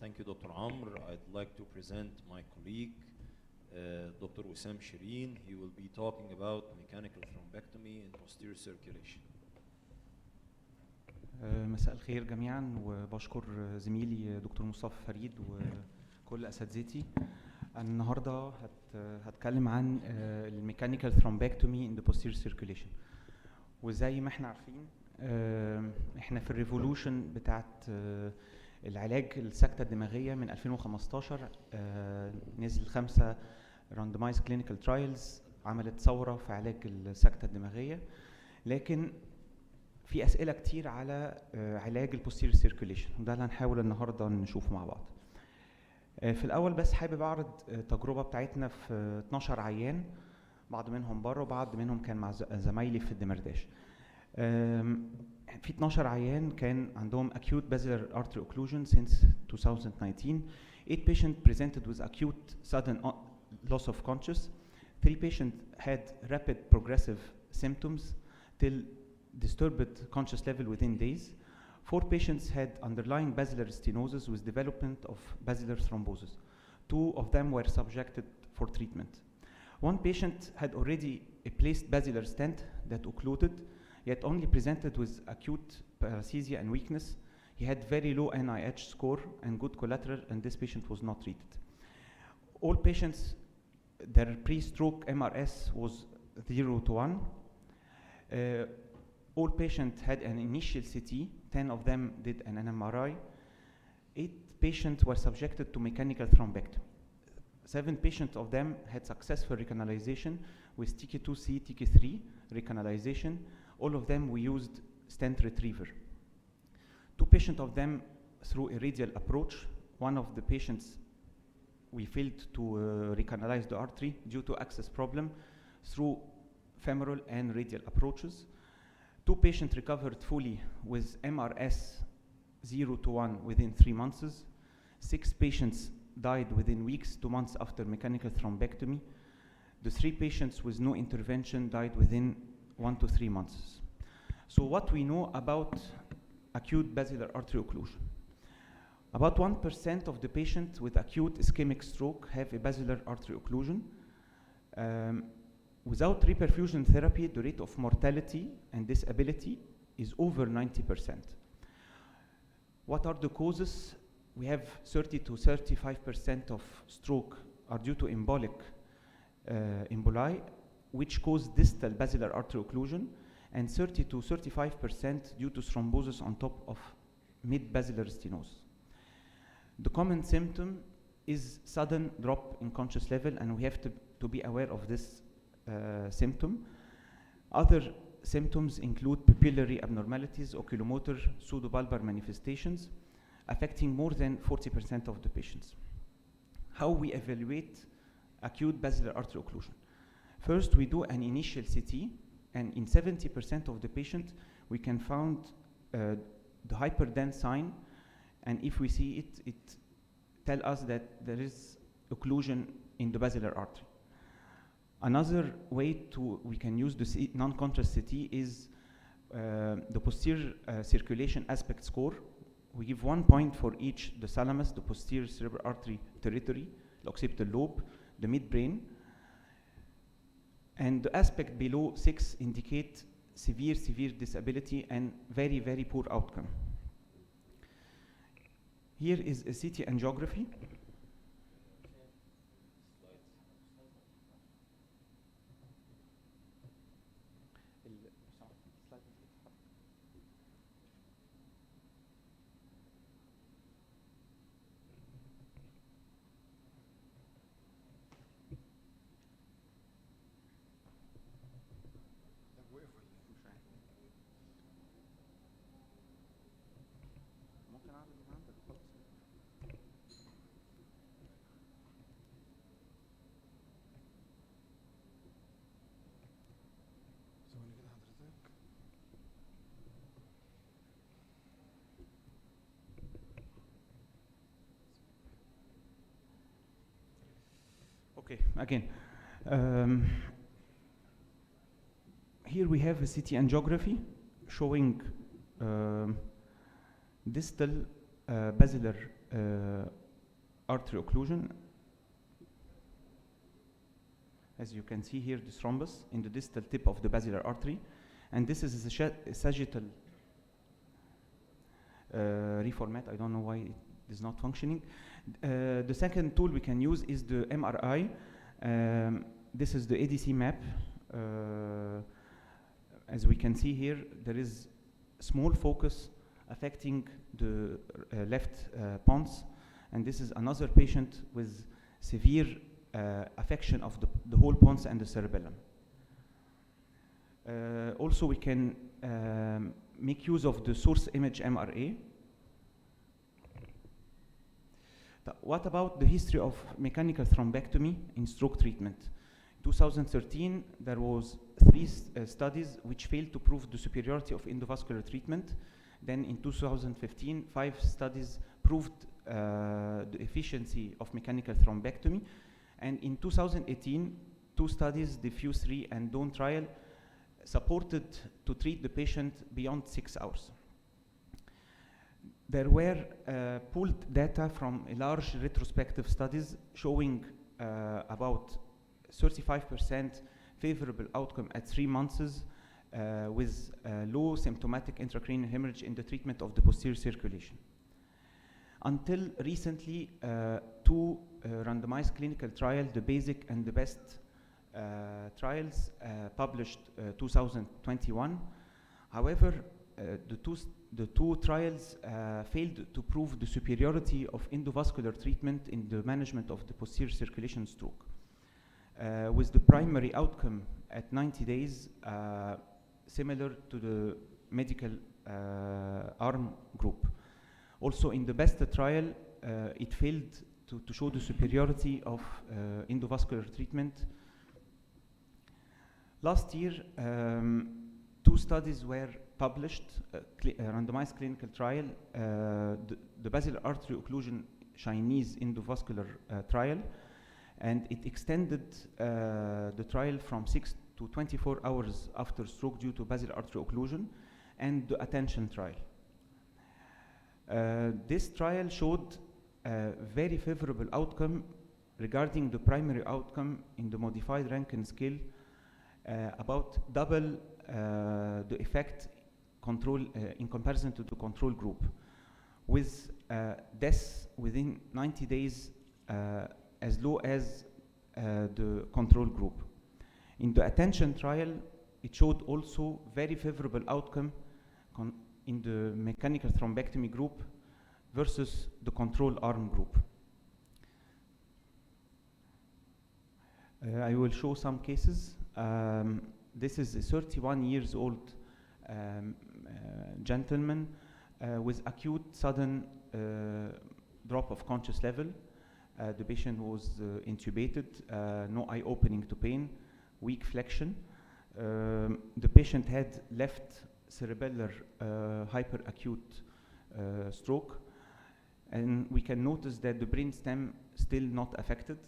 Thank you, Dr. Amr. I'd like to present my colleague, Dr. Wessam Sherine. He will be talking about mechanical thrombectomy in posterior circulation. مساء الخير جميعا، وبشكر زميلي دكتور مصطفى فريد وكل اساتذتي. النهارده هتكلم عن الميكانيكال ثرومبكتومي ان ذا posterior circulation. وزي ما احنا عارفين احنا في الريفولوشن بتاعت العلاج السكتة الدماغية من 2015. نزل 5 randomized clinical trials عملت ثورة في علاج السكتة الدماغية، لكن في أسئلة كتير على علاج البوستيريور سيركيوليشن، وده اللي هنحاول النهارده نشوفه مع بعض. في الأول بس حابب أعرض التجربة بتاعتنا في 12 عيان، بعض منهم بره وبعض منهم كان مع زمايلي في الدمرداش. في 12 عيان كان عندهم acute basilar artery occlusion since 2019. 8 patients presented with acute sudden loss of conscious. 3 patients had rapid progressive symptoms till disturbed conscious level within days. 4 patients had underlying basilar stenosis with development of basilar thrombosis. 2 of them were subjected for treatment. 1 patient had already a placed basilar stent that occluded, yet only presented with acute paresthesia and weakness. He had very low NIH score and good collateral, and this patient was not treated. All patients, their pre-stroke MRS was 0 to 1. All patients had an initial CT, 10 of them did an MRI. 8 patients were subjected to mechanical thrombectomy. 7 patients of them had successful recanalization with TK2C, TK3 recanalization. All of them we used stent retriever. 2 patients of them through a radial approach. One of the patients we failed to recanalize the artery due to access problem through femoral and radial approaches. 2 patients recovered fully with MRS 0 to 1 within 3 months. 6 patients died within weeks, 2 months after mechanical thrombectomy. The 3 patients with no intervention died within 1 to 3 months. So what we know about acute basilar artery occlusion? About 1% of the patients with acute ischemic stroke have a basilar artery occlusion. Without reperfusion therapy, the rate of mortality and disability is over 90%. What are the causes? We have 30 to 35% of stroke are due to embolic emboli, which cause distal basilar artery occlusion, and 30 to 35% due to thrombosis on top of mid-basilar stenosis. The common symptom is sudden drop in conscious level, and we have to be aware of this symptom. Other symptoms include pupillary abnormalities, oculomotor, pseudobulbar manifestations, affecting more than 40% of the patients. How we evaluate acute basilar artery occlusion? First, we do an initial CT, and in 70% of the patients, we can find the hyperdense sign, and if we see it, it tells us that there is occlusion in the basilar artery. Another way we can use the non-contrast CT is the posterior circulation aspect score. We give 1 point for each: the thalamus, the posterior cerebral artery territory, the occipital lobe, the midbrain. And the aspect below 6 indicate severe disability and very, very poor outcome. Here is a CT angiography. Okay, again. Here we have a CT angiography showing distal basilar artery occlusion. As you can see here, the thrombus in the distal tip of the basilar artery, and this is a sagittal reformat. I don't know why it is not functioning. The second tool we can use is the MRI. This is the ADC map. As we can see here, there is small focus affecting the left pons, and this is another patient with severe affection of the whole pons and the cerebellum. Also, we can make use of the source image MRA. What about the history of mechanical thrombectomy in stroke treatment? In 2013, there was 3 studies which failed to prove the superiority of endovascular treatment. Then in 2015, 5 studies proved the efficiency of mechanical thrombectomy. And in 2018, 2 studies, the FUSE 3 and DAWN trial, supported to treat the patient beyond 6 hours. There were pooled data from a large retrospective studies showing about 35% favorable outcome at 3 months with low symptomatic intracranial hemorrhage in the treatment of the posterior circulation. Until recently, 2 randomized clinical trials, the BASIC and the BEST trials, published 2021. However, the two trials failed to prove the superiority of endovascular treatment in the management of the posterior circulation stroke, with the primary outcome at 90 days similar to the medical arm group. Also in the BEST trial, it failed to show the superiority of endovascular treatment. Last year, 2 studies were published, randomized clinical trial, the basilar artery occlusion Chinese endovascular trial, and it extended the trial from 6 to 24 hours after stroke due to basilar artery occlusion, and the attention trial. This trial showed a very favorable outcome regarding the primary outcome in the modified Rankin scale, about double the effect control in comparison to the control group, with deaths within 90 days as low as the control group. In the attention trial, it showed also very favorable outcome in the mechanical thrombectomy group versus the control arm group. I will show some cases. This is a 31 years old gentleman with acute sudden drop of conscious level. The patient was intubated, no eye opening to pain, weak flexion. The patient had left cerebellar hyperacute stroke, and we can notice that the brain stem still not affected.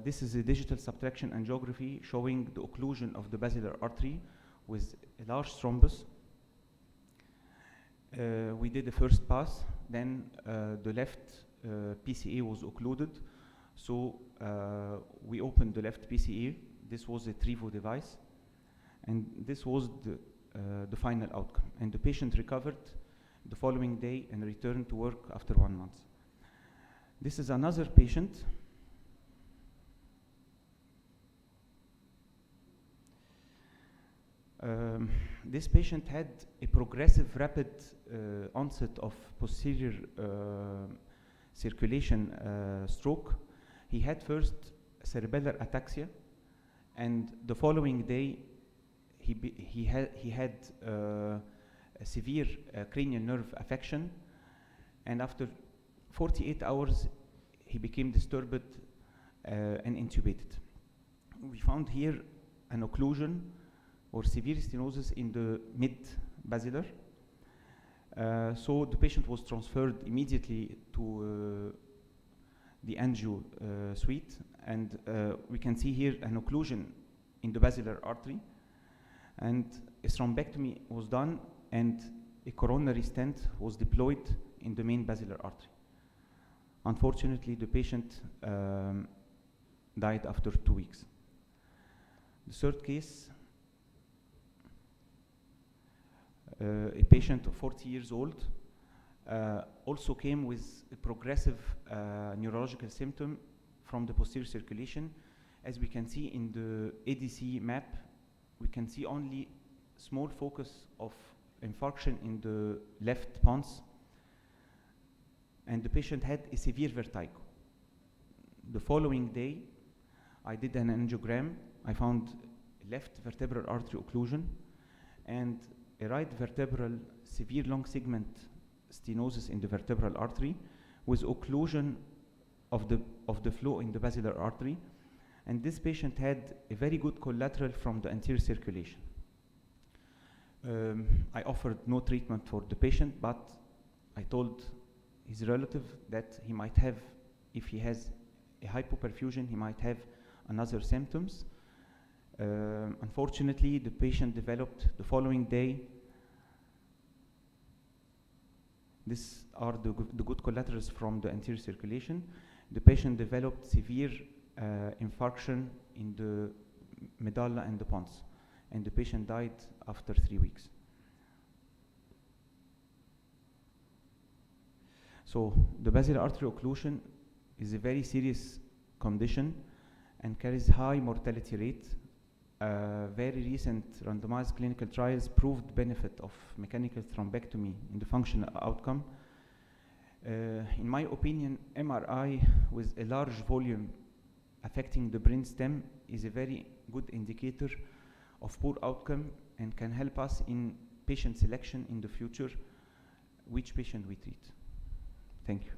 This is a digital subtraction angiography showing the occlusion of the basilar artery with a large thrombus. We did the first pass, then the left PCA was occluded, so we opened the left PCA. This was a Trevo device, and this was the final outcome. And the patient recovered the following day and returned to work after 1 month. This is another patient. This patient had a progressive rapid onset of posterior circulation stroke. He had first cerebellar ataxia, and the following day he had a severe cranial nerve affection, and after 48 hours he became disturbed and intubated. We found here an occlusion or severe stenosis in the mid-basilar. So the patient was transferred immediately to the angio suite, and we can see here an occlusion in the basilar artery, and a thrombectomy was done, and a coronary stent was deployed in the main basilar artery. Unfortunately, the patient died after 2 weeks. The third case, a patient of 40 years old, also came with a progressive neurological symptom from the posterior circulation. As we can see in the ADC map, we can see only small focus of infarction in the left pons, and the patient had a severe vertigo. The following day, I did an angiogram. I found left vertebral artery occlusion and a right vertebral severe long segment stenosis in the vertebral artery with occlusion of the flow in the basilar artery. And this patient had a very good collateral from the anterior circulation. I offered no treatment for the patient, but I told his relative that he might have, if he has a hypoperfusion, he might have another symptoms. Unfortunately, the patient developed the following day. These are the good collaterals from the anterior circulation. The patient developed severe infarction in the medulla and the pons, and the patient died after 3 weeks. So the basilar artery occlusion is a very serious condition and carries high mortality rate. Very recent randomized clinical trials proved benefit of mechanical thrombectomy in the functional outcome. In my opinion, MRI with a large volume affecting the brainstem is a very good indicator of poor outcome and can help us in patient selection in the future, which patient we treat. Thank you.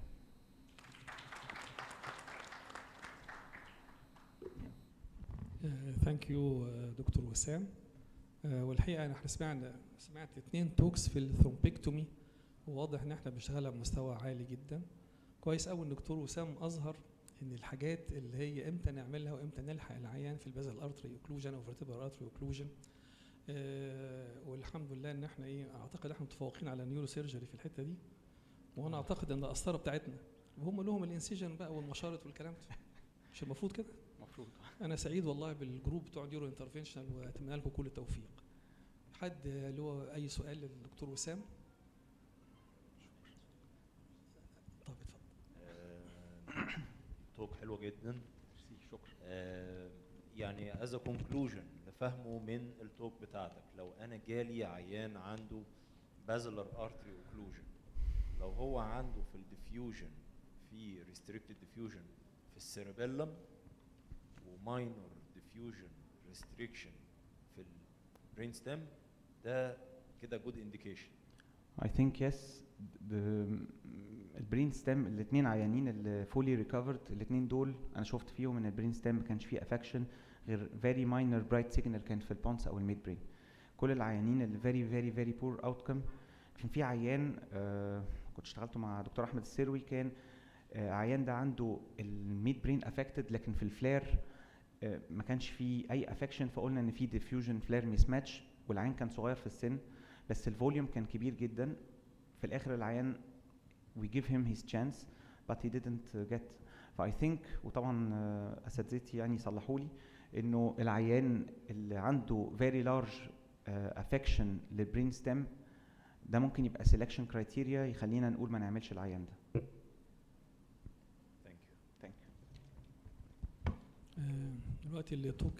ثانك يو دكتور وسام. والحقيقه احنا سمعت 2 توكس في الثرومبكتومي، وواضح ان احنا بنشتغل على مستوى عالي جدا. كويس قوي الدكتور وسام اظهر ان الحاجات اللي هي امتى نعملها وامتى نلحق العيان في البازل ارتري اوكلوجن او فيرتبرال ارتري اوكلوجن. والحمد لله ان احنا اعتقد احنا متفوقين على النيورو سيرجري في الحته دي، وانا اعتقد ان القسطره بتاعتنا وهم لهم الانسيجن بقى والمشارط والكلام ده، مش المفروض كده؟ المفروض. انا سعيد والله بالجروب بتوع نيورو انترفنشنال واتمنى لكم كل التوفيق. حد له اي سؤال للدكتور وسام؟ طب اتفضل. توك حلوه جدا، شكرا. يعني as a conclusion نفهمه من التوك بتاعتك، لو انا جالي عيان عنده basilar artery occlusion، لو هو عنده في الديفيوجن في restricted diffusion في السيربيلم وماينور diffusion restriction في البرين ستيم، ده كده good indication. I think yes. البرين ستيم الاثنين عيانين اللي فولي ريكفرد، الاثنين دول انا شفت فيهم ان البرين ستيم ما كانش فيه افكشن غير فيري ماينر برايت سيجنال كان في البونس او الميد برين. كل العيانين اللي فيري بور اوتكم. كان في عيان كنت اشتغلت مع دكتور احمد السروي، كان عيان ده عنده الميد برين افكتد لكن في الفلير ما كانش فيه اي افكشن، فقلنا ان في ديفيوجن فلير ميس ماتش، والعيان كان صغير في السن بس الفوليوم كان كبير جدا. في الاخر العيان we give him his chance but he didn't get. فاي ثينك وطبعا اساتذتي يعني صلحوا لي انه العيان اللي عنده very large affection للبرين ستيم ده ممكن يبقى selection criteria يخلينا نقول ما نعملش العيان ده. Thank you. دلوقتي اللي توك